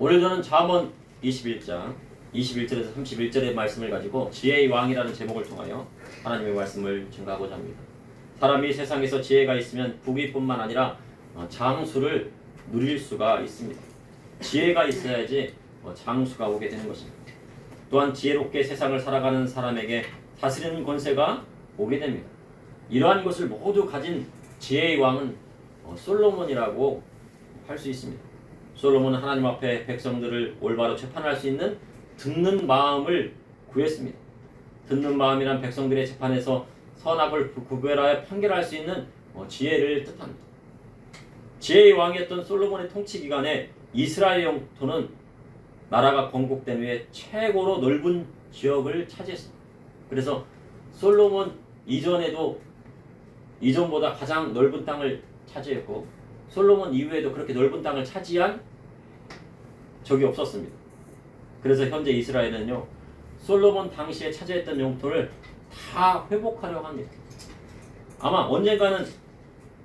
오늘 저는 잠언 21장 21절에서 31절의 말씀을 가지고 지혜의 왕이라는 제목을 통하여 하나님의 말씀을 증거하고자 합니다. 사람이 세상에서 지혜가 있으면 부귀뿐만 아니라 장수를 누릴 수가 있습니다. 지혜가 있어야지 장수가 오게 되는 것입니다. 또한 지혜롭게 세상을 살아가는 사람에게 다스리는 권세가 오게 됩니다. 이러한 것을 모두 가진 지혜의 왕은 솔로몬이라고 할 수 있습니다. 솔로몬은 하나님 앞에 백성들을 올바로 재판할 수 있는 듣는 마음을 구했습니다. 듣는 마음이란 백성들의 재판에서 선악을 구별하여 판결할 수 있는 지혜를 뜻합니다. 지혜의 왕이었던 솔로몬의 통치 기간에 이스라엘 영토는 나라가 건국된 후에 최고로 넓은 지역을 차지했습니다. 그래서 솔로몬 이전보다 가장 넓은 땅을 차지했고 솔로몬 이후에도 그렇게 넓은 땅을 차지한 적이 없었습니다. 그래서 현재 이스라엘은요, 솔로몬 당시에 차지했던 영토를 다 회복하려고 합니다. 아마 언젠가는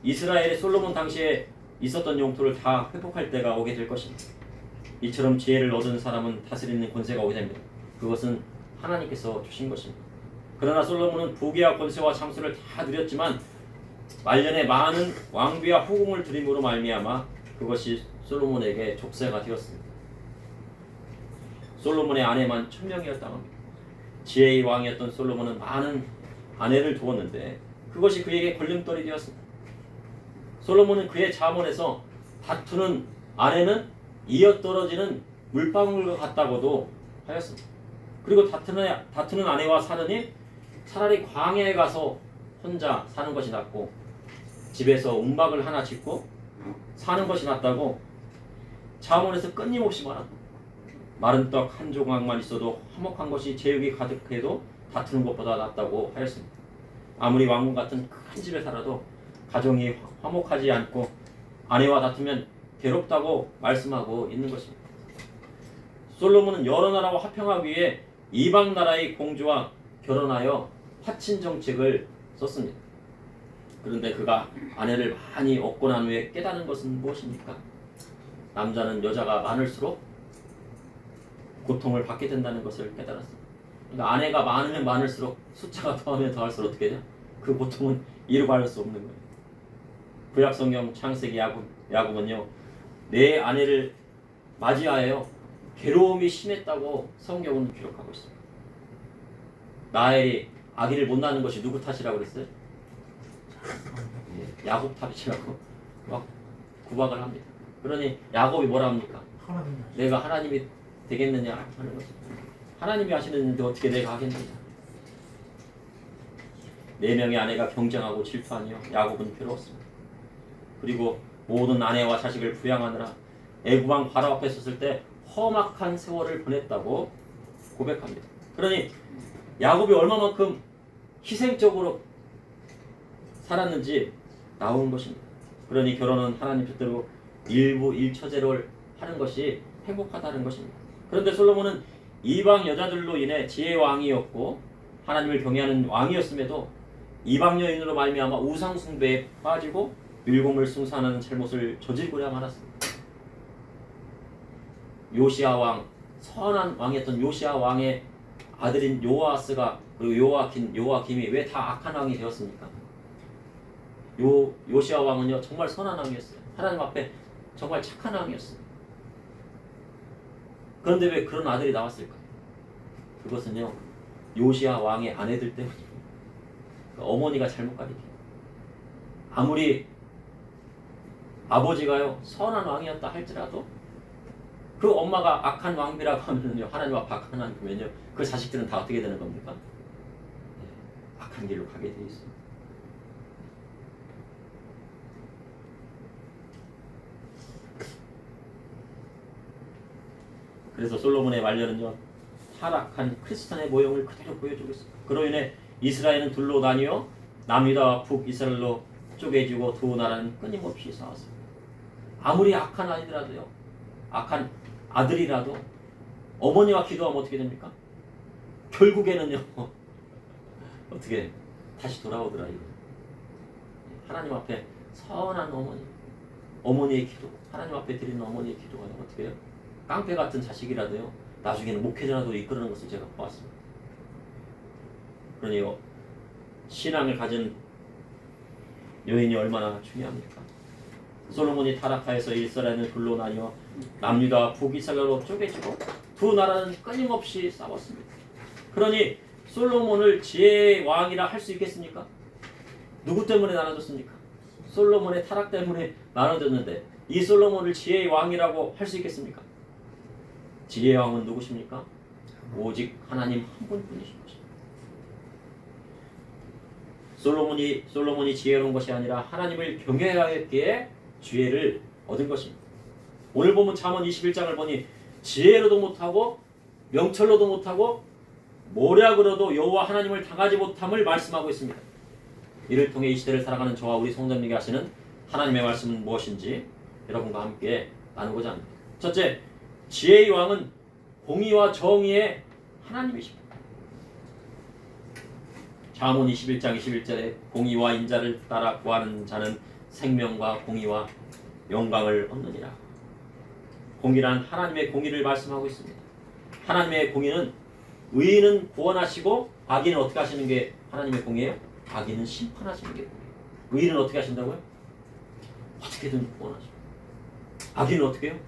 이스라엘이 솔로몬 당시에 있었던 영토를 다 회복할 때가 오게 될 것입니다. 이처럼 지혜를 얻은 사람은 다스리는 권세가 오게 됩니다. 그것은 하나님께서 주신 것입니다. 그러나 솔로몬은 부귀와 권세와 장수를 다 누렸지만 말년에 많은 왕비와 후궁을 드림으로 말미암아 그것이 솔로몬에게 족쇄가 되었습니다. 솔로몬의 아내만 1000명이었다고 합니다. 지혜의 왕이었던 솔로몬은 많은 아내를 두었는데 그것이 그에게 걸림돌이 되었습니다. 솔로몬은 그의 잠언에서 다투는 아내는 이어떨어지는 물방울과 같다고도 하였습니다. 그리고 다투는 아내와 사느니 차라리 광야에 가서 혼자 사는 것이 낫고 집에서 움막을 하나 짓고 사는 것이 낫다고 잠언에서 끊임없이 말합니다. 마른 떡 한 조각만 있어도 화목한 것이 제육이 가득해도 다투는 것보다 낫다고 하였습니다. 아무리 왕궁 같은 큰 집에 살아도 가정이 화목하지 않고 아내와 다투면 괴롭다고 말씀하고 있는 것입니다. 솔로몬은 여러 나라와 화평하기 위해 이방 나라의 공주와 결혼하여 화친 정책을 썼습니다. 그런데 그가 아내를 많이 얻고 난 후에 깨달은 것은 무엇입니까? 남자는 여자가 많을수록 고통을 받게 된다는 것을 깨달았습니다. 그러니까 아내가 많으면 많을수록 숫자가 더하면 더할수록 어떻게 돼요? 그 고통은 이루 말할 수 없는 거예요. 구약성경 창세기 야곱은요, 내 아내를 맞이하여 괴로움이 심했다고 성경은 기록하고 있습니다. 나엘이 아기를 못 낳는 것이 누구 탓이라고 그랬어요? 야곱 탓이라고 막 구박을 합니다. 그러니 야곱이 뭐라 합니까? 내가 하나님이 되겠느냐 하는 것입니다. 하나님이 하시는데 어떻게 내가 하겠느냐. 4명의 아내가 경쟁하고 질투하며 야곱은 괴로웠습니다. 그리고 모든 아내와 자식을 부양하느라 애굽왕 바로 앞에 섰을 때 험악한 세월을 보냈다고 고백합니다. 그러니 야곱이 얼마만큼 희생적으로 살았는지 나오는 것입니다. 그러니 결혼은 하나님 뜻대로 일부 일처제를 하는 것이 행복하다는 것입니다. 그런데 솔로몬은 이방 여자들로 인해 지혜의 왕이었고 하나님을 경외하는 왕이었음에도 이방 여인으로 말미암아 우상 숭배에 빠지고 율곡을 숭상하는 잘못을 저지르고야 말았습니다. 요시야 왕, 선한 왕이었던 요시야 왕의 아들인 요아스가 그리고 요아김이 왜 다 악한 왕이 되었습니까? 요시야 왕은요 정말 선한 왕이었어요. 하나님 앞에 정말 착한 왕이었어요. 그런데 왜 그런 아들이 나왔을까요? 그것은요 요시야 왕의 아내들 때문입니다. 어머니가 잘못 가리켜요. 아무리 아버지가요 선한 왕이었다 할지라도 그 엄마가 악한 왕비라고 하면요 하나님 앞에 악한 왕이면요 그 자식들은 다 어떻게 되는 겁니까? 악한 길로 가게 돼 있습니다. 그래서 솔로몬의 말년은요 타락한 크리스찬의 모형을 그대로 보여주고 있습니다. 그로 인해 이스라엘은 둘로 나뉘어 남유다와 북이스라엘로 쪼개지고 두 나라는 끊임없이 싸웠습니다. 아무리 악한 아이들라도요 악한 아들이라도 어머니와 기도하면 어떻게 됩니까? 결국에는요 어떻게 다시 돌아오더라. 하나님 앞에 선한 어머니의 기도, 하나님 앞에 드리는 어머니의 기도가 어떻게 해요? 깡패 같은 자식이라도요 나중에는 목회자라도 이끄는 것을 제가 보았습니다. 그러니요 신앙을 가진 여인이 얼마나 중요합니까? 솔로몬이 타락하여서 이스라엘은 둘로 나뉘어 남유다와 북이스라엘로 쪼개지고 두 나라는 끊임없이 싸웠습니다. 그러니 솔로몬을 지혜의 왕이라 할 수 있겠습니까? 누구 때문에 나눠졌습니까? 솔로몬의 타락 때문에 나눠졌는데 이 솔로몬을 지혜의 왕이라고 할 수 있겠습니까? 지혜의 왕은 누구십니까? 오직 하나님 한 분뿐이신 것입니다. 솔로몬이 지혜로운 것이 아니라 하나님을 경외하였기에 지혜를 얻은 것입니다. 오늘 보면 잠언 21장을 보니 지혜로도 못하고 명철로도 못하고 모략으로도 여호와 하나님을 당하지 못함을 말씀하고 있습니다. 이를 통해 이 시대를 살아가는 저와 우리 성도님에게 하시는 하나님의 말씀은 무엇인지 여러분과 함께 나누고자 합니다. 첫째, 지혜의 왕은 공의와 정의의 하나님이십니다. 잠언 21장 21절에 공의와 인자를 따라 구하는 자는 생명과 공의와 영광을 얻느니라. 공의란 하나님의 공의를 말씀하고 있습니다. 하나님의 공의는 의인은 구원하시고 악인은 어떻게 하시는 게 하나님의 공의예요? 악인은 심판하시는 게 공의예요. 의인은 어떻게 하신다고요? 어떻게든 구원하시고 악인은 어떻게 해요?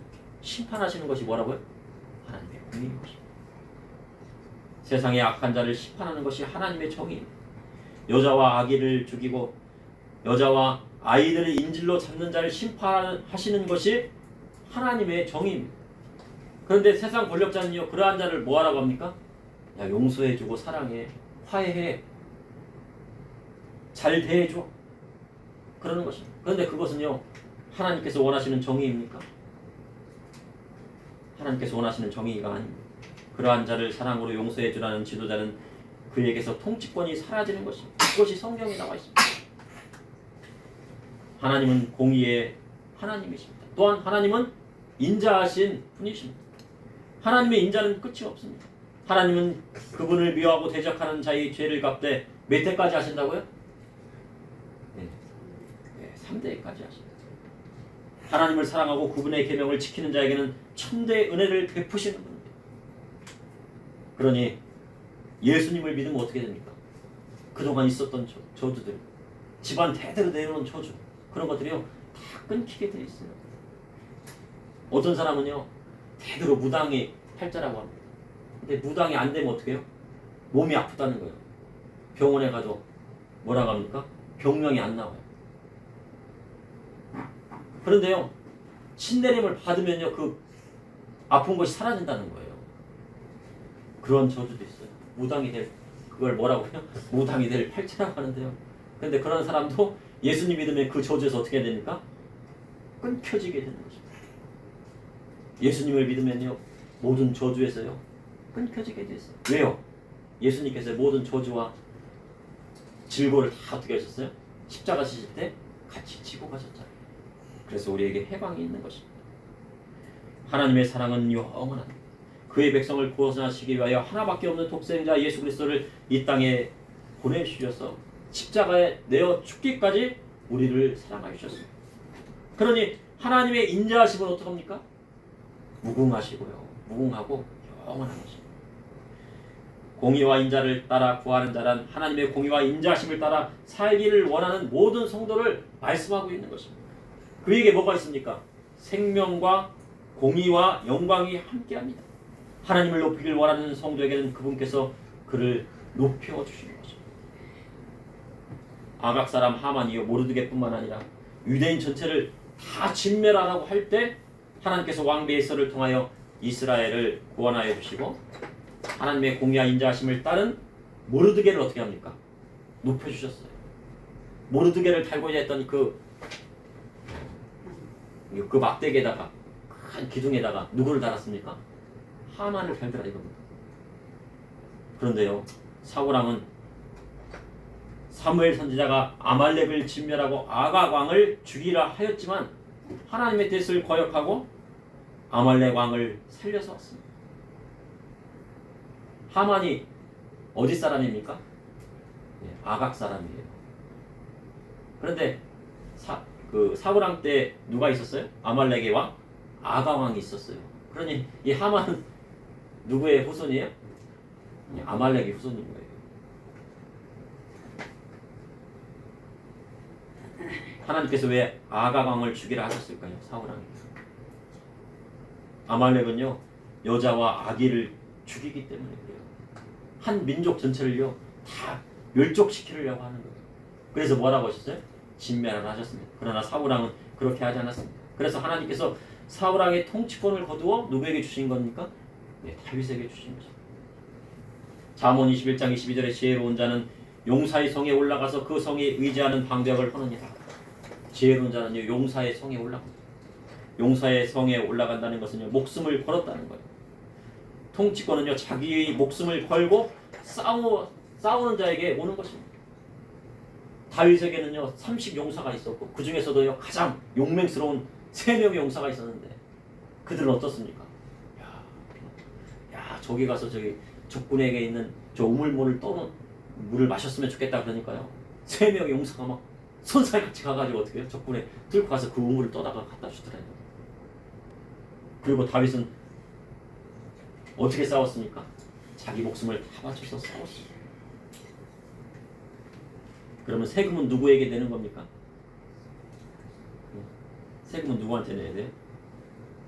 심판하시는 것이 뭐라고요? 하나님의 공의인 것입니다. 세상의 악한 자를 심판하는 것이 하나님의 정의입니다. 여자와 아기를 죽이고 여자와 아이들을 인질로 잡는 자를 심판하시는 것이 하나님의 정의입니다. 그런데 세상 권력자는요 그러한 자를 뭐하라고 합니까? 야, 용서해주고 사랑해, 화해해, 잘 대해줘 그러는 것입니다. 그런데 그것은요 하나님께서 원하시는 정의입니까? 하나님께서 원하시는 정의가 아닙니다. 그러한 자를 사랑으로 용서해주라는 지도자는 그에게서 통치권이 사라지는 것입니다. 그것이 성경에 나와 있습니다. 하나님은 공의의 하나님이십니다. 또한 하나님은 인자하신 분이십니다. 하나님의 인자는 끝이 없습니다. 하나님은 그분을 미워하고 대적하는 자의 죄를 갚되 몇 대까지 하신다고요? 네, 3대까지 하십니다. 하나님을 사랑하고 그분의 계명을 지키는 자에게는 천대의 은혜를 베푸시는 분입니다. 그러니 예수님을 믿으면 어떻게 됩니까? 그동안 있었던 저주들, 집안 대대로 내려온 저주 그런 것들이요 다 끊기게 돼 있어요. 어떤 사람은요 대대로 무당이 팔자라고 합니다. 근데 무당이 안 되면 어떻게 해요? 몸이 아프다는 거예요. 병원에 가도 뭐라고 합니까? 병명이 안 나와요. 그런데요 신내림을 받으면요 그 아픈 것이 사라진다는 거예요. 그런 저주도 있어요. 무당이 될 그걸 뭐라고 해요? 무당이 될 팔자라고 하는데요. 그런데 그런 사람도 예수님 믿으면 그 저주에서 어떻게 됩니까? 끊겨지게 되는 것입니다. 예수님을 믿으면요 모든 저주에서요 끊겨지게 됐어요. 왜요? 예수님께서 모든 저주와 질고를 다 어떻게 하셨어요? 십자가 지실 때 같이 지고 가셨잖아요. 그래서 우리에게 해방이 있는 것입니다. 하나님의 사랑은 영원합니다. 그의 백성을 구원하시기 위하여 하나밖에 없는 독생자 예수 그리스도를 이 땅에 보내주셔서 십자가에 내어 죽기까지 우리를 사랑하셨습니다. 그러니 하나님의 인자하심은 어떡합니까? 무궁하시고요. 무궁하고 영원한 것입니다. 공의와 인자를 따라 구하는 자란 하나님의 공의와 인자하심을 따라 살기를 원하는 모든 성도를 말씀하고 있는 것입니다. 그에게 뭐가 있습니까? 생명과 공의와 영광이 함께합니다. 하나님을 높이길 원하는 성도에게는 그분께서 그를 높여주시는 것입니다. 아각 사람 하만이요 모르드게뿐만 아니라 유대인 전체를 다 진멸하라고 할 때 하나님께서 왕비 에서를 통하여 이스라엘을 구원하여 주시고 하나님의 공의와 인자하심을 따른 모르드게를 어떻게 합니까? 높여주셨어요. 모르드게를 달고자 했던 그 막대기에다가 큰 기둥에다가 누구를 달았습니까? 하만을 달더라 이겁니다. 그런데요 사울왕은 사무엘 선지자가 아말렉을 진멸하고 아각 왕을 죽이라 하였지만 하나님의 뜻을 거역하고 아말렉 왕을 살려서 왔습니다. 하만이 어디 사람입니까? 아각 사람이에요. 그런데 사울왕 때 누가 있었어요? 아말렉의 왕? 아각 왕이 있었어요. 그러니 이 하만은 누구의 후손이에요? 아말렉의 후손인 거예요. 하나님께서 왜 아각 왕을 죽이라 하셨을까요? 사울왕이. 아말렉은요 여자와 아기를 죽이기 때문에 그래요. 한 민족 전체를요 다 멸족시키려고 하는 거예요. 그래서 뭐라고 하셨어요? 진멸을 하셨습니다. 그러나 사울왕은 그렇게 하지 않았습니다. 그래서 하나님께서 사울왕의 통치권을 거두어 누구에게 주신 겁니까? 네, 다윗에게 주신 거죠. 잠언 21장 22절에 지혜로운 자는 용사의 성에 올라가서 그 성에 의지하는 방벽을 허느니라. 지혜로운 자는요 용사의 성에 올라갑니다. 용사의 성에 올라간다는 것은요 목숨을 걸었다는 거예요. 통치권은요 자기의 목숨을 걸고 싸우는 자에게 오는 것입니다. 다윗에게는요 30용사가 있었고 그 중에서도요 가장 용맹스러운 3명의 용사가 있었는데 그들은 어떻습니까? 야 저기 가서 저기 적군에게 있는 저 우물물을 떠는 물을 마셨으면 좋겠다 그러니까요 3명의 용사가 막 손살 같이 가가지고 어떻게 해요? 적군에 들고 가서 그 우물을 떠다가 갖다 주더래요. 그리고 다윗은 어떻게 싸웠습니까? 자기 목숨을 다 바쳐서 싸웠어요. 그러면 세금은 누구에게 내는 겁니까? 세금은 누구한테 내야 돼요?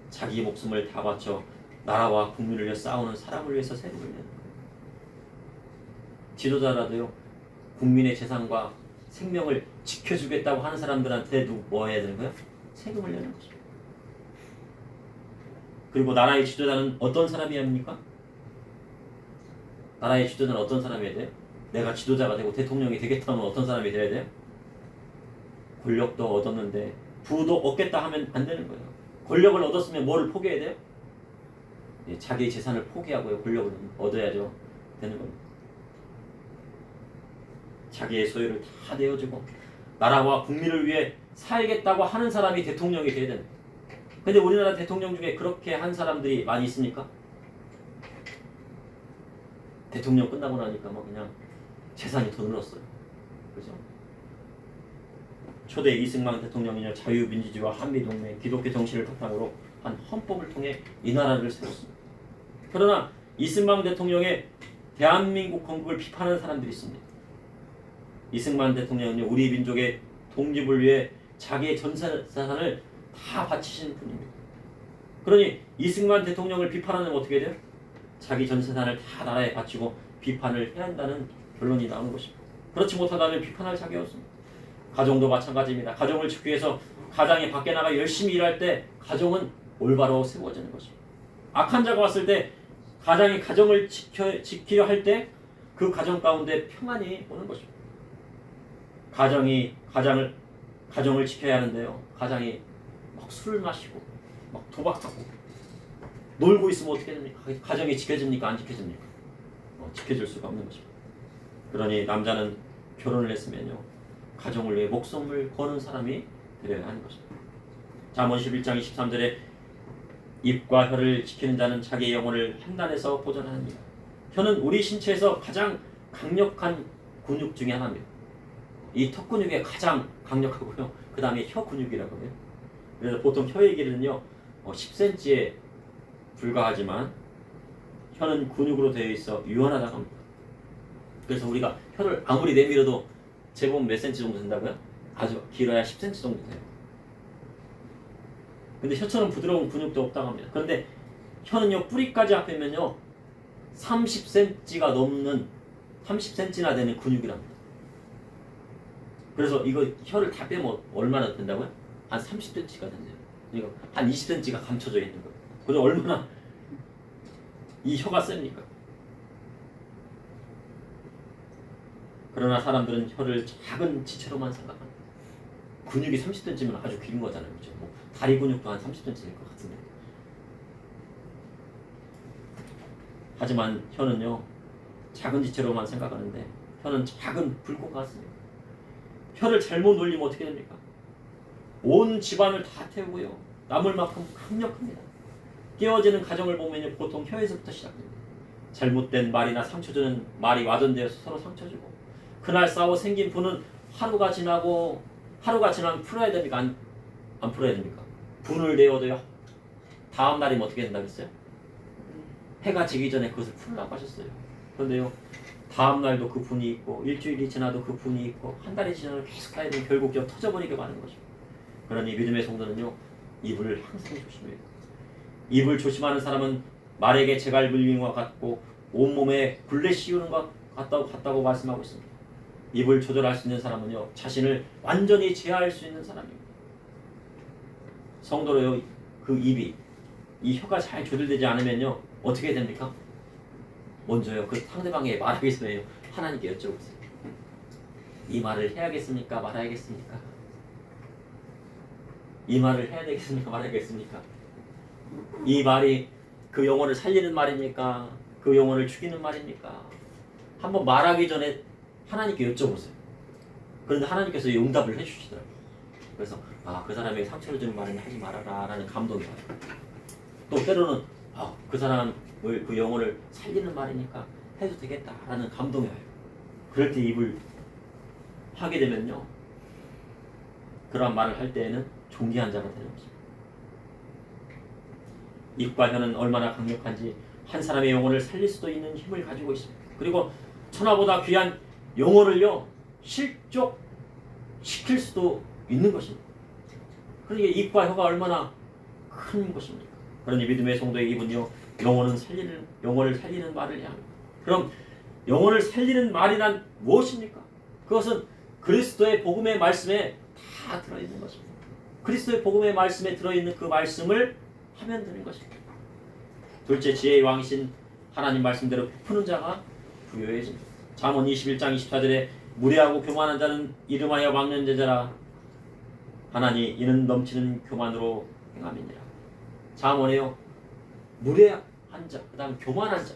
자기 목숨을 다 바쳐 나라와 국민을 위해 싸우는 사람을 위해서 세금을 내는 거예요. 지도자라도요 국민의 재산과 생명을 지켜주겠다고 하는 사람들한테 뭐 해야 되는 거예요? 세금을 내는 거죠. 그리고 나라의 지도자는 어떤 사람이어야 합니까? 나라의 지도자는 어떤 사람이어야 돼요? 내가 지도자가 되고 대통령이 되겠다면 어떤 사람이 돼야 돼요? 권력도 얻었는데 부도 얻겠다 하면 안 되는 거예요. 권력을 얻었으면 뭐를 포기해야 돼요? 자기의 재산을 포기하고요 권력을 얻어야죠 되는 겁니다. 자기의 소유를 다 내어주고 나라와 국민을 위해 살겠다고 하는 사람이 대통령이 돼야 됩니다. 근데 우리나라 대통령 중에 그렇게 한 사람들이 많이 있습니까? 대통령 끝나고 나니까 뭐 그냥 재산이 더 늘었어요. 그죠? 초대 이승만 대통령이요 자유민주주의와 한미동맹, 기독교 정신을 바탕으로 한 헌법을 통해 이 나라를 세웠습니다. 그러나 이승만 대통령의 대한민국 건국을 비판하는 사람들이 있습니다. 이승만 대통령은요 우리 민족의 독립을 위해 자기의 전 재산을 다 바치신 분입니다. 그러니 이승만 대통령을 비판하면 어떻게 돼요? 자기 전 재산을 다 나라에 바치고 비판을 해야 한다는 결론이 나오는 것입니다. 그렇지 못하다면 비판할 자격이 없습니다. 가정도 마찬가지입니다. 가정을 지키기 위해서 가장이 밖에 나가 열심히 일할 때 가정은 올바로 세워지는 것입니다. 악한 자가 왔을 때 가장이 가정을 지키려 할 때 그 가정 가운데 평안이 오는 것입니다. 가정을 지켜야 하는데요. 가장이 막 술을 마시고 막 도박하고 놀고 있으면 어떻게 됩니까? 가정이 지켜집니까? 안 지켜집니까? 지켜줄 수가 없는 것입니다. 그러니 남자는 결혼을 했으면요. 가정을 위해 목숨을 거는 사람이 되어야 하는 것입니다. 잠언 11장 23절에 입과 혀를 지키는 자는 자기의 영혼을 한단에서 보존합니다. 혀는 우리 신체에서 가장 강력한 근육 중에 하나입니다. 이 턱 근육이 가장 강력하고요. 그 다음에 혀 근육이라고 해요. 그래서 보통 혀의 길이는요 10cm에 불과하지만 혀는 근육으로 되어 있어 유연하다고 합니다. 그래서 우리가 혀를 아무리 내밀어도 제법 몇 cm 정도 된다고요? 아주 길어야 10cm 정도 돼요. 근데 혀처럼 부드러운 근육도 없다고 합니다. 그런데 혀는요 뿌리까지 합하면요 30cm가 넘는 30cm나 되는 근육이랍니다. 그래서 이거 혀를 다 빼면 얼마나 된다고요? 한 30cm가 된대요. 그러니까 한 20cm가 감춰져 있는 거예요. 그래서 얼마나 이 혀가 셉니까? 그러나 사람들은 혀를 작은 지체로만 생각합니다. 근육이 30cm면 아주 긴 거잖아요. 그렇죠? 뭐 다리 근육도 한 30cm일 것 같은데. 하지만 혀는요 작은 지체로만 생각하는데 혀는 작은 불꽃과 같습니다. 혀를 잘못 놀리면 어떻게 됩니까? 온 집안을 다 태우고요. 남을 만큼 강력합니다. 깨어지는 가정을 보면 보통 혀에서부터 시작됩니다. 잘못된 말이나 상처 주는 말이 와전되어서 서로 상처 주고 그날 싸워 생긴 분은 하루가 지나면 풀어야 됩니까? 안 풀어야 됩니까? 분을 내어도요 다음 날이면 어떻게 된다고 했어요? 해가 지기 전에 그것을 풀으라고 하셨어요. 그런데요, 다음 날도 그 분이 있고 일주일이 지나도 그 분이 있고 한 달이 지나도 계속 가야 되면 결국 터져버리게 마는 거죠. 그러니 믿음의 성도는요, 입을 항상 조심해요. 입을 조심하는 사람은 말에게 재갈 물림과 같고 온몸에 굴레 씌우는 것 같다고 말씀하고 있습니다. 입을 조절할 수 있는 사람은요, 자신을 완전히 제어할 수 있는 사람입니다. 성도로요, 그 입이, 이 혀가 잘 조절되지 않으면요, 어떻게 됩니까? 먼저요, 그 상대방의 말하기 전에 하나님께 여쭤보세요. 이 말을 해야겠습니까? 말아야겠습니까? 이 말을 해야 되겠습니까? 말아야겠습니까? 이 말이 그 영혼을 살리는 말입니까? 그 영혼을 죽이는 말입니까? 한번 말하기 전에 하나님께 여쭤보세요. 그런데 하나님께서 응답을 해주시더라고요. 그래서 그 사람에게 상처를 주는 말은 하지 말아라 라는 감동이 와요. 또 때로는 그 사람을, 그 영혼을 살리는 말이니까 해도 되겠다 라는 감동이 와요. 그럴 때 입을 하게 되면요, 그러한 말을 할 때에는 존귀한 자가 되는 것입니다. 입과 혀는 얼마나 강력한지 한 사람의 영혼을 살릴 수도 있는 힘을 가지고 있습니다. 그리고 천하보다 귀한 영혼을요, 실족시킬 수도 있는 것입니다. 그러니까 입과 혀가 얼마나 큰 것입니까? 그러니 믿음의 성도의 입은요, 영혼을 살리는 말을 해야 합니다. 그럼 영혼을 살리는 말이란 무엇입니까? 그것은 그리스도의 복음의 말씀에 다 들어있는 것입니다. 그리스도의 복음의 말씀에 들어있는 그 말씀을 하면 되는 것입니다. 둘째, 지혜의 왕이신 하나님 말씀대로 베푸는 자가 부요해집니다. 잠언 21장 24절에 무례하고 교만한 자는 이름하여 막는 자라 하나니 이는 넘치는 교만으로 행함이니라. 잠언에요, 무례한 자, 그 다음 교만한 자,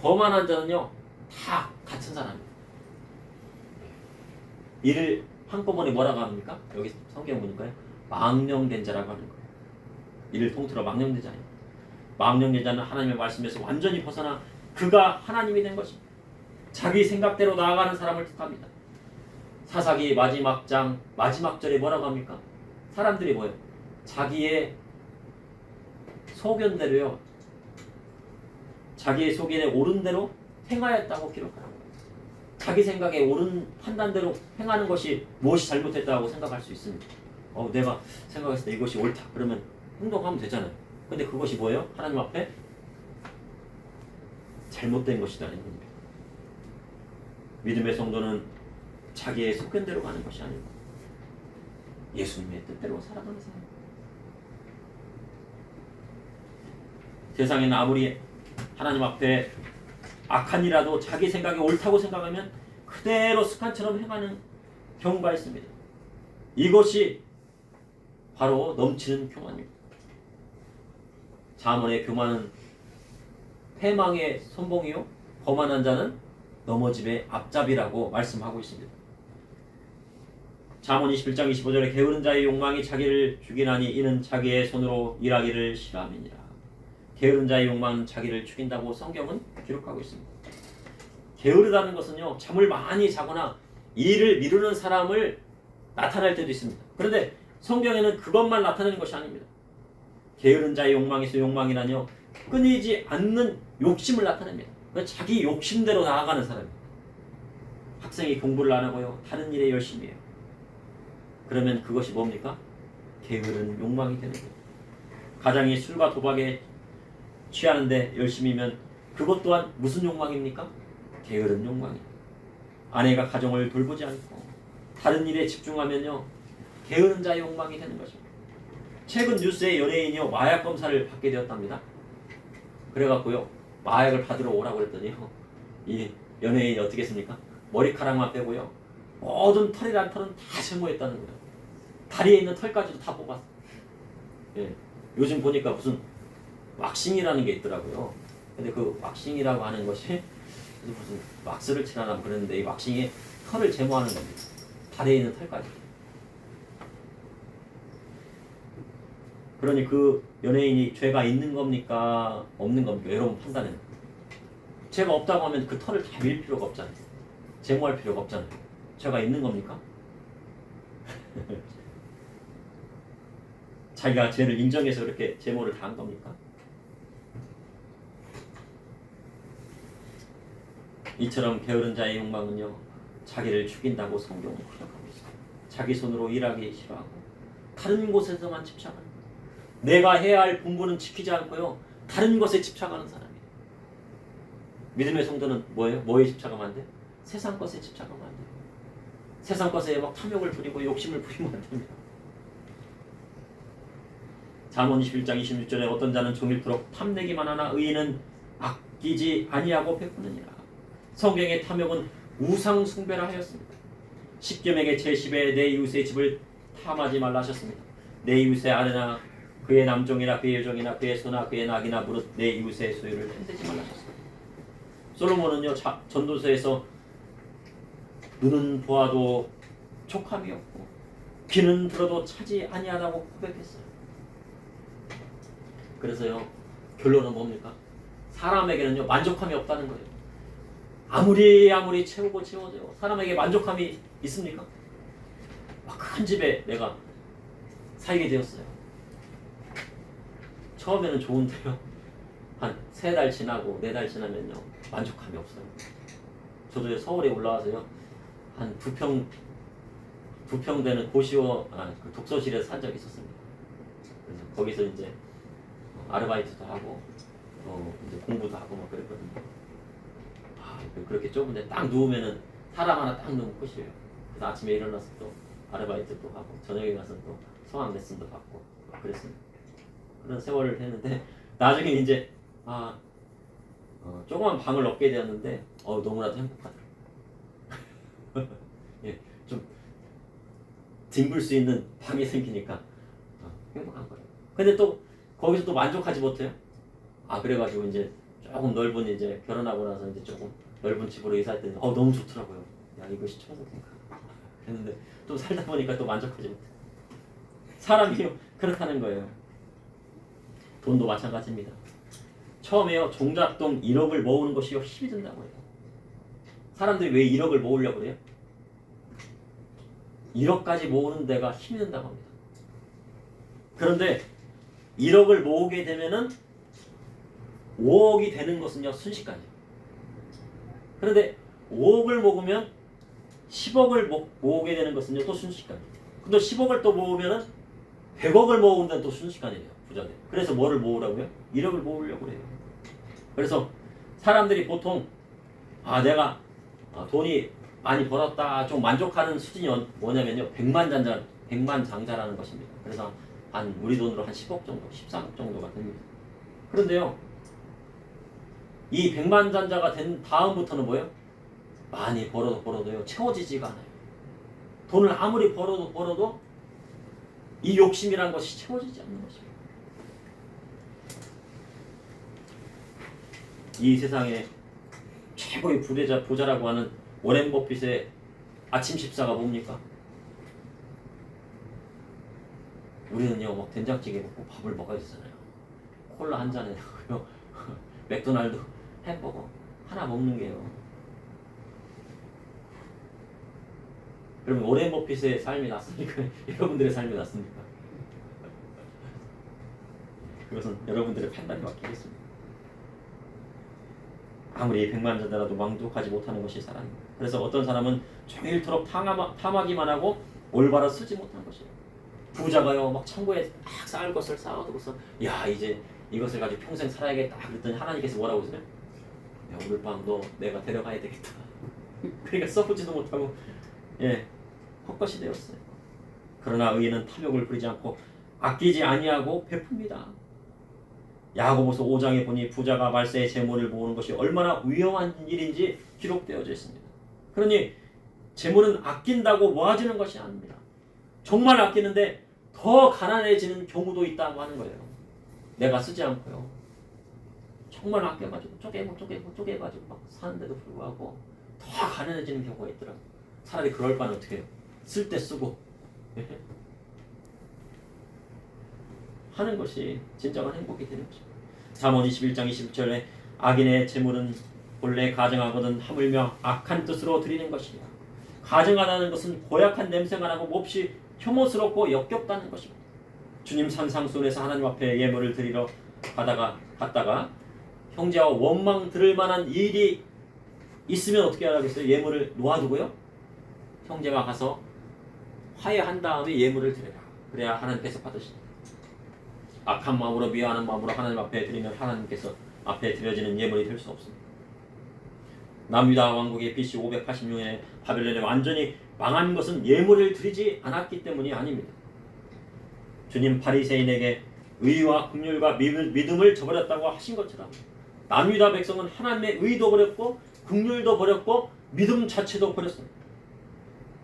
거만한 자는요, 다 같은 사람입니다. 이를 한꺼번에 뭐라고 합니까? 여기 성경 보니까요, 망령된 자라고 하는 거예요. 이를 통틀어 망령된 자입니다. 망령된 자는 하나님의 말씀에서 완전히 벗어나 그가 하나님이 된 것입니다. 자기 생각대로 나아가는 사람을 뜻합니다. 사사기 마지막 장 마지막 절에 뭐라고 합니까? 사람들이 뭐예요? 자기의 소견대로요, 자기의 소견에 옳은 대로 행하였다고 기록하는 거예요. 자기 생각에 옳은 판단대로 행하는 것이 무엇이 잘못했다고 생각할 수 있습니다. 내가 생각했을 때 이것이 옳다. 그러면 행동하면 되잖아요. 근데 그것이 뭐예요? 하나님 앞에 잘못된 것이라는 겁니다. 믿음의 성도는 자기의 속견대로 가는 것이 아니고 예수님의 뜻대로 살아가는 사람입니다. 세상에는 아무리 하나님 앞에 악한 일이라도 자기 생각이 옳다고 생각하면 그대로 습관처럼 행하는 경우가 있습니다. 이것이 바로 넘치는 교만입니다. 잠언의 교만은 패망의 선봉이요, 거만한 자는 넘어짐의 앞잡이라고 말씀하고 있습니다. 잠언 21장 25절에 게으른 자의 욕망이 자기를 죽이나니 이는 자기의 손으로 일하기를 싫어함이니라. 게으른 자의 욕망은 자기를 죽인다고 성경은 기록하고 있습니다. 게으르다는 것은요, 잠을 많이 자거나 일을 미루는 사람을 나타낼 때도 있습니다. 그런데 성경에는 그것만 나타내는 것이 아닙니다. 게으른 자의 욕망에서 욕망이라뇨, 끊이지 않는 욕심을 나타냅니다. 자기 욕심대로 나아가는 사람입니다. 학생이 공부를 안 하고요, 다른 일에 열심히 해요. 그러면 그것이 뭡니까? 게으른 욕망이 되는 거예요. 가장이 술과 도박에 취하는데 열심히면 그것 또한 무슨 욕망입니까? 게으른 욕망이에요. 아내가 가정을 돌보지 않고 다른 일에 집중하면요, 게으른 자의 욕망이 되는 것입니다. 최근 뉴스에 연예인이요, 마약 검사를 받게 되었답니다. 그래갖고요, 마약을 받으러 오라고 그랬더니요, 이 연예인이 어떻게 했습니까? 머리카락만 빼고요, 모든 털이란 털은 다 제모했다는 거예요. 다리에 있는 털까지도 다 뽑았어요. 예, 요즘 보니까 무슨 왁싱이라는 게 있더라고요. 근데 그 왁싱이라고 하는 것이 무슨 왁스를 칠하나 그랬는데, 이 왁싱이 털을 제모하는 겁니다. 다리에 있는 털까지. 그러니 그 연예인이 죄가 있는 겁니까? 없는 겁니까? 여러분 판단해요. 죄가 없다고 하면 그 털을 다 밀 필요가 없잖아요. 제모할 필요가 없잖아요. 죄가 있는 겁니까? 자기가 죄를 인정해서 그렇게 제모를 다 한 겁니까? 이처럼 게으른 자의 욕망은요, 자기를 죽인다고 성경은 고백하고 있어요. 자기 손으로 일하기 싫어하고 다른 곳에서만 집착하는 거예요. 내가 해야 할 본분은 지키지 않고요, 다른 것에 집착하는 사람이에요. 믿음의 성도는 뭐예요? 뭐에 집착하면 안 돼? 세상 것에 집착하면 안 돼요. 세상 것에 막 탐욕을 부리고 욕심을 부리면 안 됩니다. 잠언 21장 26절에 어떤 자는 종일토록 탐내기만 하나 의인은 아끼지 아니하고 베푸느니라. 성경의 탐욕은 우상 숭배라 하였습니다. 십계명의 제10에 내 이웃의 집을 탐하지 말라 하셨습니다. 내 이웃의 아내나 그의 남종이나 그의 여종이나 그의 소나 그의 낙이나 무릇 내 이웃의 소유를 탐내지 말라 하셨습니다. 솔로몬은요, 전도서에서 눈은 보아도 촉함이 없고 귀는 들어도 차지 아니하다고 고백했어요. 그래서요, 결론은 뭡니까? 사람에게는요, 만족함이 없다는 거예요. 아무리 채우고 채워져요. 사람에게 만족함이 있습니까? 큰 집에 내가 살게 되었어요. 처음에는 좋은데요, 한 3달 지나고 4달 지나면요, 만족함이 없어요. 저도 서울에 올라와서요, 한 2평 되는 고시원 그 독서실에서 산 적이 있었습니다. 그래서 거기서 이제 아르바이트도 하고 이제 공부도 하고 막 그랬거든요. 그렇게 좁은데 딱 누우면은 사람 하나 딱 누우면 끝이에요. 그래서 아침에 일어나서 또 아르바이트도 하고 저녁에 가서 또 성악 레슨도 받고 그랬습니다. 그런 세월을 했는데 나중에 이제 조그만 방을 얻게 되었는데 너무나도 행복하더라고요. 예, 좀 뒹굴 수 있는 방이 생기니까 행복한 거예요. 근데 또 거기서 또 만족하지 못해요. 그래가지고 이제 조금 넓은 이제 결혼하고 나서 이제 조금 넓은 집으로 이사했더니 너무 좋더라고요. 야, 이것이 천국인가 그랬는데 또 살다 보니까 또 만족하지 못해요. 사람이 그렇다는 거예요. 돈도 마찬가지입니다. 처음에요, 종잣돈 1억을 모으는 것이 힘이 든다고 해요. 사람들이 왜 1억을 모으려고 그래요? 1억까지 모으는 데가 힘이 든다고 합니다. 그런데 1억을 모으게 되면은 5억이 되는 것은요, 순식간이에요. 그런데 5억을 모으면 10억을 모으게 되는 것은요, 또 순식간이에요. 근데 10억을 또 모으면은 100억을 모으는 데는 또 순식간이에요, 부자들. 그래서 뭐를 모으라고요? 1억을 모으려고 해요. 그래서 사람들이 보통 내가 돈이 많이 벌었다 좀 만족하는 수준이 뭐냐면요, 100만 장자라는 것입니다. 그래서 우리 돈으로 한 10억 정도, 13억 정도가 됩니다. 그런데요, 이 100만 장자가 된 다음부터는 뭐예요? 많이 벌어도요, 채워지지가 않아요. 돈을 아무리 벌어도 이 욕심이란 것이 채워지지 않는 것입니다. 이 세상에 최고의 부자라고 하는 워렌 버핏의 아침 식사가 뭡니까? 우리는요, 막 된장찌개 먹고 밥을 먹어야 되잖아요. 콜라 한 잔에 고요, 맥도날드 햄버거 하나 먹는 게요. 그러면 워렌 버핏의 삶이 낫습니까? 여러분들의 삶이 낫습니까? 그것은 여러분들의 판단이 맡기겠습니다. 아무리 100만 자더라도 만족하지 못하는 것이 사람입니다. 그래서 어떤 사람은 종일토록 탐하기만 하고 올바로 쓰지 못하는 것이에요. 부자가요, 막 창고에 막 쌓을 것을 쌓아두고서 야, 이제 이것을 가지고 평생 살아야겠다 그랬더니 하나님께서 뭐라고 하세요? 야, 오늘 밤 너 내가 데려가야 되겠다. 그러니까 써보지도 못하고 헛것이 되었어요. 그러나 의인은 탐욕을 부리지 않고 아끼지 아니하고 베풉니다. 야고보서 5장에 보니 부자가 말세의 재물을 모으는 것이 얼마나 위험한 일인지 기록되어져 있습니다. 그러니 재물은 아낀다고 모아지는 것이 아닙니다. 정말 아끼는데 더 가난해지는 경우도 있다고 하는 거예요. 내가 쓰지 않고요, 정말 아껴가지고 쪼개가지고 막 사는데도 불구하고 더 가난해지는 경우가 있더라고요. 차라리 그럴 바는 어떻게 해요? 쓸 때 쓰고 하는 것이 진정한 행복이 되는 것입니다. 잠언 21장 20절에 악인의 재물은 본래 가증하거든 하물며 악한 뜻으로 드리는 것이야. 가증하다는 것은 고약한 냄새가 나고 몹시 혐오스럽고 역겹다는 것입니다. 주님 산상수훈에서 하나님 앞에 예물을 드리러 갔다가 형제와 원망 들을 만한 일이 있으면 어떻게 하라겠어요? 예물을 놓아두고요. 형제가 가서 화해한 다음에 예물을 드려라. 그래야 하나님께서 받으시니. 악한 마음으로 미워하는 마음으로 하나님 앞에 드리면 하나님께서 앞에 드려지는 예물이 될 수 없습니다. 남유다 왕국의 BC 586년에 바벨론이 완전히 망한 것은 예물을 드리지 않았기 때문이 아닙니다. 주님 바리새인에게 의와 긍휼과 믿음을 저버렸다고 하신 것처럼 남유다 백성은 하나님의 의도 버렸고 긍휼도 버렸고 믿음 자체도 버렸습니다.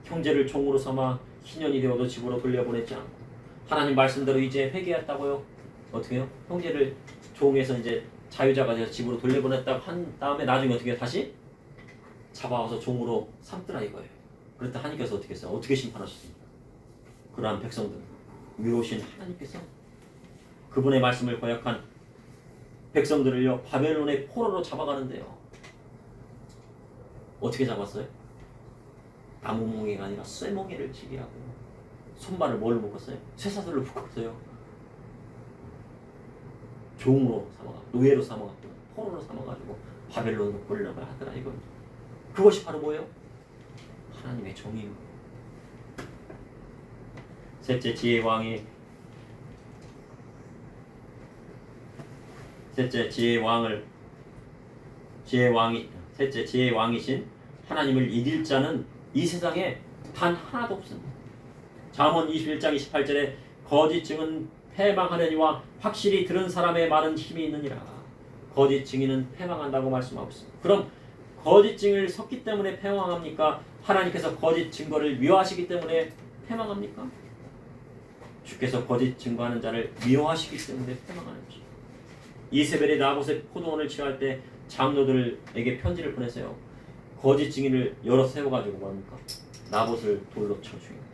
형제를 종으로 삼아 희년이 되어도 집으로 돌려보내지 않고 하나님 말씀대로 이제 회개했다고요. 어떻게 해요? 형제를 종에서 이제 자유자가 돼서 집으로 돌려보냈다고 한 다음에 나중에 어떻게 해요? 다시 잡아와서 종으로 삼더라 이거예요. 그랬더니 하나님께서 어떻게 했어요? 어떻게 심판하셨습니까? 그러한 백성들 위로우신 하나님께서 그분의 말씀을 거역한 백성들을요 바벨론의 포로로 잡아가는데요. 어떻게 잡았어요? 나무뭉이가 아니라 쇠뭉이를 치게 하고 손발을 뭘 묶었어요? 쇠사슬로 묶었어요. 종으로 삼아가고 노예로 삼아가고 포로로 삼아가지고 바벨론으로 끌려가 하더라 이거. 그것이 바로 뭐예요? 하나님의 정의인 거예요. 셋째 지혜의 왕이신 하나님을 이길 자는 이 세상에 단 하나도 없습니다. 잠언 21장 28절에 거짓 증은 패망하느니와 확실히 들은 사람의 말은 힘이 있느니라. 거짓 증인은 패망한다고 말씀하고 있습니다. 그럼 거짓 증을 섰기 때문에 패망합니까? 하나님께서 거짓 증거를 미워하시기 때문에 패망합니까? 주께서 거짓 증거하는 자를 미워하시기 때문에 패망하는 것입니다. 이세벨이 나봇의 포도원을 취할 때 장로들에게 편지를 보내세요. 거짓 증인을 여러 세워가지고 뭡니까? 나봇을 돌로 쳐 죽인 거예요.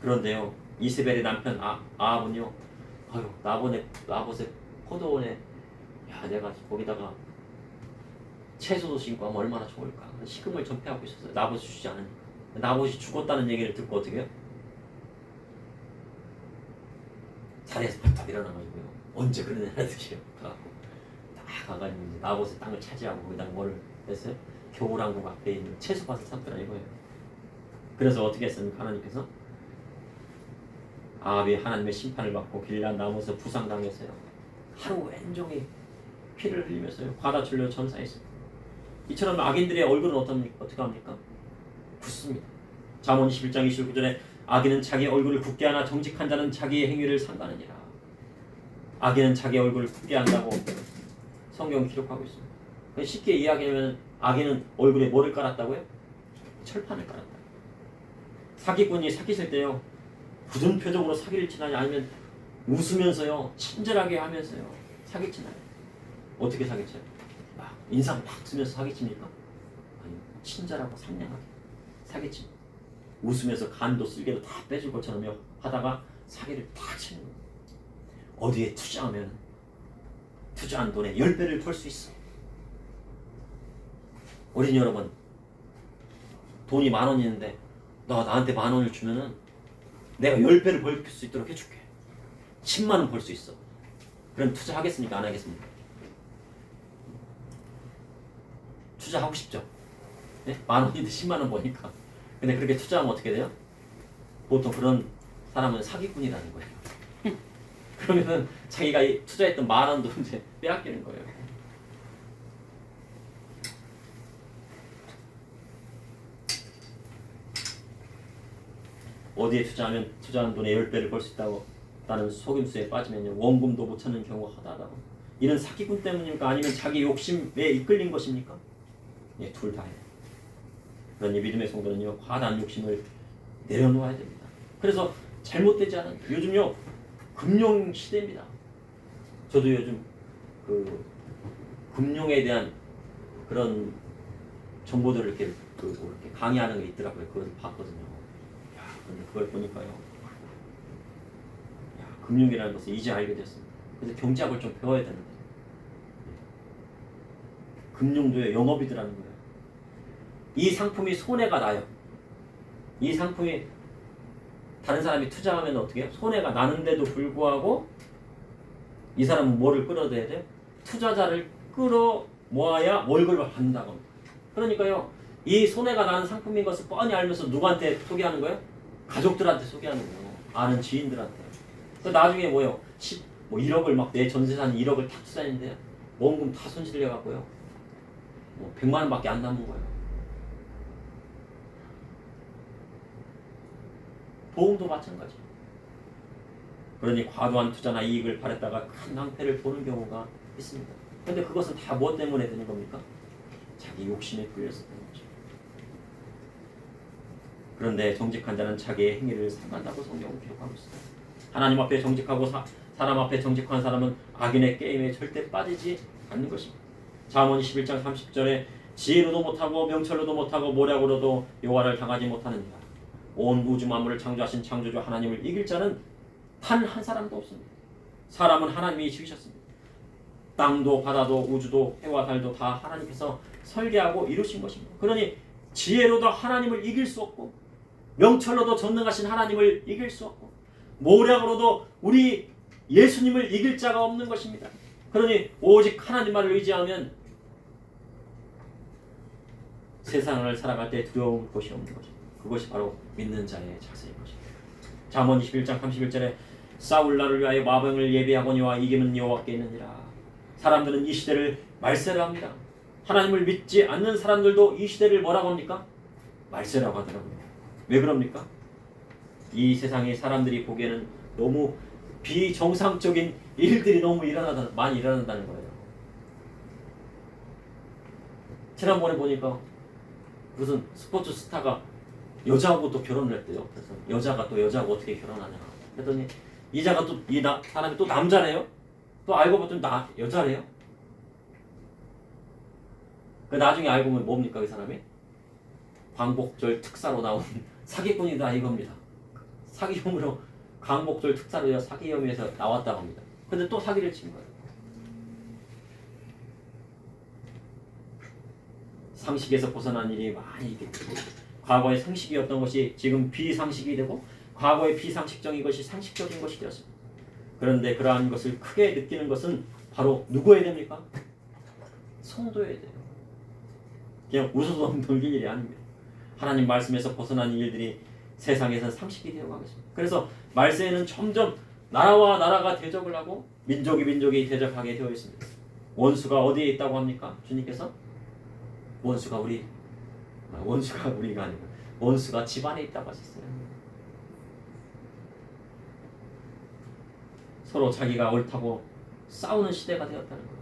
그런데요, 이세벨의 남편 아합은요, 나봇의 포도원에, 야, 내가 거기다가 채소도 심고 하면 얼마나 좋을까? 식음을 전폐하고 있었어요. 나봇이 주지 않으니까. 나봇이 죽었다는 얘기를 듣고 어떻게 해요? 자리에서 벌떡 일어나가지고요. 언제 그런 애를 드시요? 가갖고 다 가가지고 나봇의 땅을 차지하고 거기다가 뭘 했어요? 겨울왕국 앞에 있는 채소밭을 삼더라 이거예요. 그래서 어떻게 했습니까? 하나님께서 아합이 하나님의 심판을 받고 길앗 나무에서 부상당했어요. 하루 왼종일 피를 흘리면서요. 과다출로 전사했습니다. 이처럼 악인들의 얼굴은 어떻게 합니까? 굳습니다. 잠언 21장 29절에 악인은 자기 얼굴을 굳게 하나 정직한 자는 자기의 행위를 상가느니라. 악인은 자기 얼굴을 굳게 한다고 성경 기록하고 있습니다. 쉽게 이야기하면 악인은 얼굴에 뭐를 깔았다고요? 철판을 깔았다. 사기꾼이 사기칠 때요, 굳은 표정으로 사기를 치나요? 아니면 웃으면서요, 친절하게 하면서요 사기치나요? 어떻게 사기쳐요? 막 인상 팍 쓰면서 사기칩니까? 아니, 친절하고 상냥하게 사기칩니다. 웃으면서 간도 쓸개도 다 빼줄 것처럼 하다가 사기를 탁 치는 거예요. 어디에 투자하면 투자한 돈의 10배를 벌 수 있어. 어린이 여러분, 돈이 10,000원 있는데 너가 나한테 10,000원을 주면은 내가 10배를 벌 수 있도록 해줄게. 10만 원 벌 수 있어. 그럼 투자하겠습니까? 안 하겠습니까? 투자하고 싶죠? 네? 10,000원인데 10만 원 버니까. 근데 그렇게 투자하면 어떻게 돼요? 보통 그런 사람은 사기꾼이라는 거예요. 그러면은 자기가 투자했던 10,000원도 이제 빼앗기는 거예요. 어디에 투자하면 투자한 돈의 10배를 벌 수 있다고 나는 속임수에 빠지면요, 원금도 못 찾는 경우가 하다하다고. 이런 사기꾼 때문입니까? 아니면 자기 욕심에 이끌린 것입니까? 예, 둘 다예요. 그러니 믿음의 성도는요, 과다한 욕심을 내려놓아야 됩니다. 그래서 잘못되지 않은, 요즘요 금융 시대입니다. 저도 요즘 그 금융에 대한 그런 정보들을 이렇게 이렇게 강의하는 게 있더라고요. 그걸 봤거든요. 야, 근데 그걸 보니까요, 야, 금융이라는 것을 이제 알게 됐습니다. 그래서 경제학을 좀 배워야 되는데, 금융도 영업이더라는 거예요. 이 상품이 손해가 나요. 이 상품이 다른 사람이 투자하면 어떻게 해요? 손해가 나는데도 불구하고 이 사람은 뭐를 끌어들여야 돼요? 투자자를 끌어 모아야 월급을 받는다고 합니다. 그러니까요, 이 손해가 나는 상품인 것을 뻔히 알면서 누구한테 소개하는 거예요? 가족들한테 소개하는 거예요. 아는 지인들한테. 그 나중에 뭐요? 1억을 막 내 전재산 1억을 다 투자했는데요. 원금 다 손실해갖고요. 100만 원밖에 안 남은 거예요. 보험도 마찬가지. 그러니 과도한 투자나 이익을 바랬다가 큰 낭패를 보는 경우가 있습니다. 그런데 그것은 다 무엇 때문에 되는 겁니까? 자기 욕심에 끌려서 되는 거죠. 그런데 정직한 자는 자기의 행위를 삼간다고 성경은 기록하고 있습니다. 하나님 앞에 정직하고 사람 앞에 정직한 사람은 악인의 게임에 절대 빠지지 않는 것입니다. 잠언 21장 30절에 지혜로도 못하고 명철로도 못하고 모략으로도 여호와를 당하지 못하느니라. 온 우주 만물을 창조하신 창조주 하나님을 이길 자는 단 한 사람도 없습니다. 사람은 하나님이 지으셨습니다. 땅도 바다도 우주도 해와 달도 다 하나님께서 설계하고 이루신 것입니다. 그러니 지혜로도 하나님을 이길 수 없고 명철로도 전능하신 하나님을 이길 수 없고 모략으로도 우리 예수님을 이길 자가 없는 것입니다. 그러니 오직 하나님만을 의지하면 세상을 살아갈 때 두려울 것이 없는 것입니다. 그것이 바로 믿는 자의 자세인 것입니다. 잠언 21장 31절에 싸울 날을 위하여 마병을 예비하거니와 이기는 여호와께 있느니라. 사람들은 이 시대를 말세라 합니다. 하나님을 믿지 않는 사람들도 이 시대를 뭐라고 합니까? 말세라고 하더라고요. 왜 그럽니까? 이 세상에 사람들이 보기에는 너무 비정상적인 일들이 너무 많이 일어난다는 거예요. 지난번에 보니까 무슨 스포츠 스타가 여자하고 또 결혼을 했대요. 그래서 여자가 또 여자하고 어떻게 결혼하냐 그랬더니 이자가 또 이 사람이 또 남자래요. 또 알고 봤더니 여자래요. 그 나중에 알고 보면 뭡니까 그 사람이? 광복절 특사로 나온 사기꾼이다 이겁니다. 사기 혐의로 광복절 특사로 사기 혐의에서 나왔다고 합니다. 근데 또 사기를 친 거예요. 상식에서 벗어난 일이 많이 있기 때문에 과거의 상식이었던 것이 지금 비상식이 되고 과거의 비상식적인 것이 상식적인 것이 되었습니다. 그런데 그러한 것을 크게 느끼는 것은 바로 누구여야 됩니까? 성도여야 돼요. 그냥 웃어서 넘길 일이 아닙니다. 하나님 말씀에서 벗어난 일들이 세상에서 상식이 되어가겠습니다. 그래서 말세에는 점점 나라와 나라가 대적을 하고 민족이 대적하게 되어 있습니다. 원수가 어디에 있다고 합니까? 주님께서 원수가 우리가 아니고 원수가 집안에 있다고 하셨어요. 서로 자기가 옳다고 싸우는 시대가 되었다는 거예요.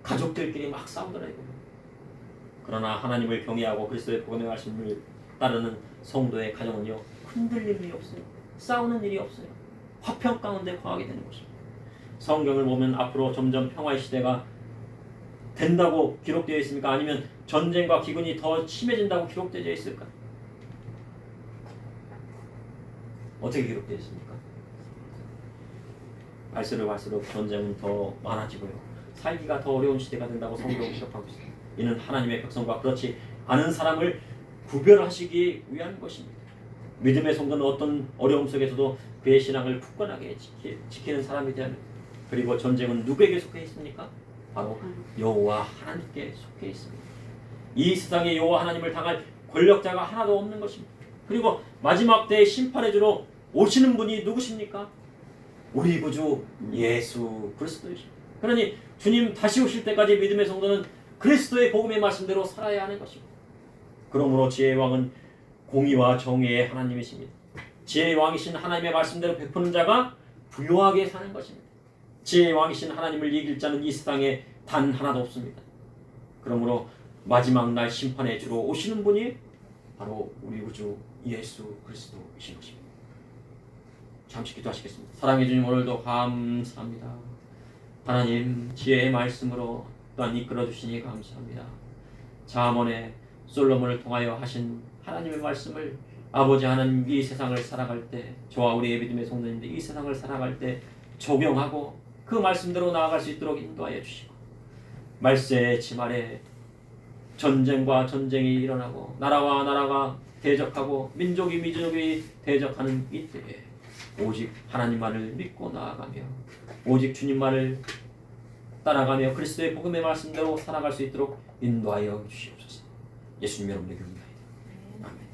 가족들끼리 막 싸우더라고요. 그러나 하나님을 경외하고 그리스도의 복음의 말씀을 따르는 성도의 가정은요 흔들림이 없어요. 싸우는 일이 없어요. 화평 가운데 거하게 되는 것입니다. 성경을 보면 앞으로 점점 평화의 시대가 된다고 기록되어 있습니까? 아니면 전쟁과 기근이 더 심해진다고 기록되어 있을까? 어떻게 기록되어 있습니까? 갈수록 전쟁은 더 많아지고요. 살기가 더 어려운 시대가 된다고 성경은 기록하고 있습니다. 이는 하나님의 백성과 그렇지 않은 사람을 구별하시기 위한 것입니다. 믿음의 성도는 어떤 어려움 속에서도 그의 신앙을 굳건하게 지키는 사람이 되야 합니다. 그리고 전쟁은 누구에게 속해 있습니까? 바로 여호와 하나님께 속해 있습니다. 이 세상에 여호와 하나님을 당할 권력자가 하나도 없는 것입니다. 그리고 마지막 때의 심판의 주로 오시는 분이 누구십니까? 우리 구주 예수 그리스도이십니다. 그러니 주님 다시 오실 때까지 믿음의 성도는 그리스도의 복음의 말씀대로 살아야 하는 것입니다. 그러므로 지혜의 왕은 공의와 정의의 하나님이십니다. 지혜의 왕이신 하나님의 말씀대로 베푸는 자가 부유하게 사는 것입니다. 지혜의 왕이신 하나님을 이길 자는 이 세상에 단 하나도 없습니다. 그러므로 마지막 날 심판의 주로 오시는 분이 바로 우리 구주 예수 그리스도이신 것입니다. 잠시 기도하시겠습니다. 사랑해 주님 오늘도 감사합니다. 하나님 지혜의 말씀으로 또한 이끌어 주시니 감사합니다. 잠언에 솔로몬을 통하여 하신 하나님의 말씀을 아버지 하나님 이 세상을 살아갈 때 저와 우리 믿음의 성도님들 이 세상을 살아갈 때 적용하고 그 말씀대로 나아갈 수 있도록 인도하여 주시고 말세의 침 아래 전쟁과 전쟁이 일어나고 나라와 나라가 대적하고 민족이 민족이 대적하는 이때에 오직 하나님만을 믿고 나아가며 오직 주님만을 따라가며 그리스도의 복음의 말씀대로 살아갈 수 있도록 인도하여 주시옵소서. 예수님 여러분의 교입니다. 아멘.